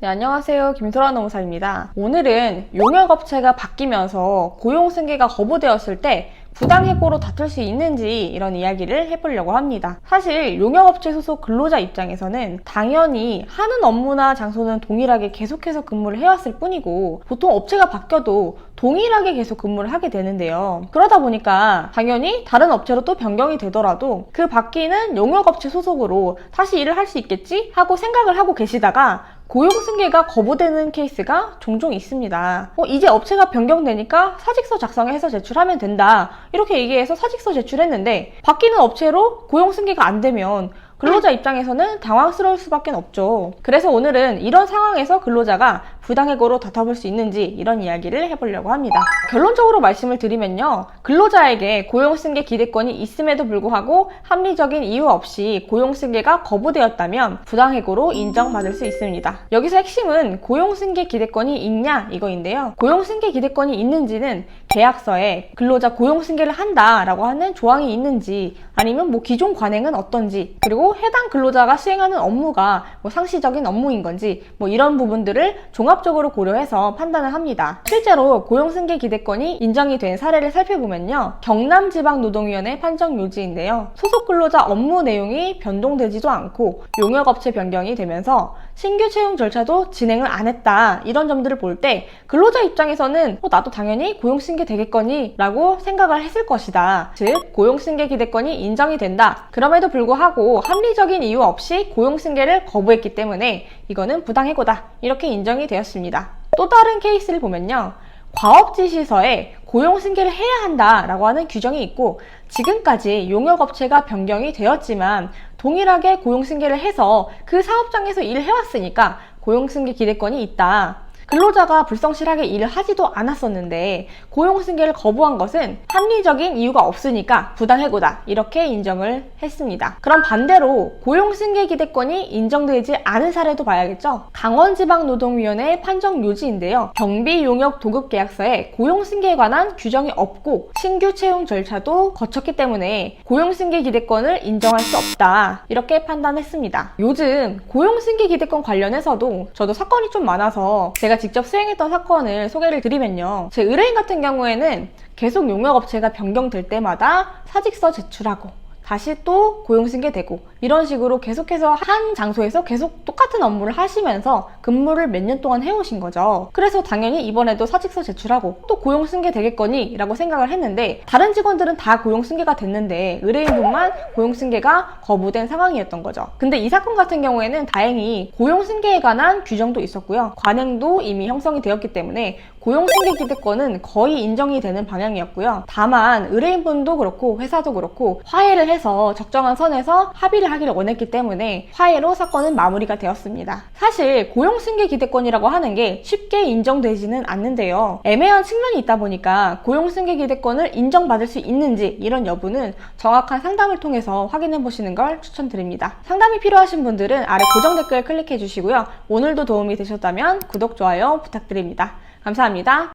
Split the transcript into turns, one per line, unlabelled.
네, 안녕하세요. 김소라 노무사입니다. 오늘은 용역업체가 바뀌면서 고용승계가 거부되었을 때 부당해고로 다툴 수 있는지 이런 이야기를 해보려고 합니다. 사실 용역업체 소속 근로자 입장에서는 당연히 하는 업무나 장소는 동일하게 계속해서 근무를 해왔을 뿐이고 보통 업체가 바뀌어도 동일하게 계속 근무를 하게 되는데요. 그러다 보니까 당연히 다른 업체로 또 변경이 되더라도 그 바뀌는 용역업체 소속으로 다시 일을 할 수 있겠지 하고 생각을 하고 계시다가 고용승계가 거부되는 케이스가 종종 있습니다. 이제 업체가 변경되니까 사직서 작성해서 제출하면 된다. 이렇게 얘기해서 사직서 제출했는데 바뀌는 업체로 고용승계가 안 되면 근로자 입장에서는 당황스러울 수밖에 없죠. 그래서 오늘은 이런 상황에서 근로자가 부당해고로 다퉈볼 수 있는지 이런 이야기를 해보려고 합니다. 결론적으로 말씀을 드리면요. 근로자에게 고용승계 기대권이 있음에도 불구하고 합리적인 이유 없이 고용승계가 거부되었다면 부당해고로 인정받을 수 있습니다. 여기서 핵심은 고용승계 기대권이 있냐 이거인데요. 고용승계 기대권이 있는지는 계약서에 근로자 고용승계를 한다라고 하는 조항이 있는지 아니면 기존 관행은 어떤지 그리고 해당 근로자가 수행하는 업무가 상시적인 업무인 건지 이런 부분들을 종합적으로 고려해서 판단을 합니다. 실제로 고용승계 기대권이 인정이 된 사례를 살펴보면요. 경남지방노동위원회 판정 요지인데요. 소속 근로자 업무 내용이 변동되지도 않고 용역업체 변경이 되면서 신규 채용 절차도 진행을 안 했다. 이런 점들을 볼 때 근로자 입장에서는 나도 당연히 고용승계 되겠거니 라고 생각을 했을 것이다. 즉 고용승계 기대권이 인정이 된다. 그럼에도 불구하고 합리적인 이유 없이 고용승계를 거부했기 때문에 이거는 부당해고다. 이렇게 인정이 되었습니다. 또 다른 케이스를 보면요. 과업지시서에 고용승계를 해야 한다라고 하는 규정이 있고 지금까지 용역업체가 변경이 되었지만 동일하게 고용승계를 해서 그 사업장에서 일을 해왔으니까 고용승계 기대권이 있다. 근로자가 불성실하게 일을 하지도 않았었는데 고용승계를 거부한 것은 합리적인 이유가 없으니까 부당해고다 이렇게 인정을 했습니다. 그럼 반대로 고용승계 기대권이 인정되지 않은 사례도 봐야겠죠. 강원지방노동위원회 판정 요지인데요. 경비용역도급계약서에 고용승계에 관한 규정이 없고 신규 채용 절차도 거쳤기 때문에 고용승계 기대권을 인정할 수 없다 이렇게 판단했습니다. 요즘 고용승계 기대권 관련해서도 저도 사건이 좀 많아서 제가 직접 수행했던 사건을 소개를 드리면요. 제 의뢰인 같은 경우에는 계속 용역업체가 변경될 때마다 사직서 제출하고 다시 또 고용승계되고 이런 식으로 계속해서 한 장소에서 계속 똑같은 업무를 하시면서 근무를 몇 년 동안 해오신 거죠. 그래서 당연히 이번에도 사직서 제출하고 또 고용승계 되겠거니 라고 생각을 했는데 다른 직원들은 다 고용승계가 됐는데 의뢰인분만 고용승계가 거부된 상황이었던 거죠. 근데 이 사건 같은 경우에는 다행히 고용승계에 관한 규정도 있었고요. 관행도 이미 형성이 되었기 때문에 고용승계 기대권은 거의 인정이 되는 방향이었고요. 다만 의뢰인분도 그렇고 회사도 그렇고 화해를 해서 적정한 선에서 합의를 하기를 원했기 때문에 화해로 사건은 마무리가 되었습니다. 사실 고용승계 기대권이라고 하는 게 쉽게 인정되지는 않는데요. 애매한 측면이 있다 보니까 고용승계 기대권을 인정받을 수 있는지 이런 여부는 정확한 상담을 통해서 확인해 보시는 걸 추천드립니다. 상담이 필요하신 분들은 아래 고정 댓글 클릭해 주시고요. 오늘도 도움이 되셨다면 구독, 좋아요 부탁드립니다. 감사합니다.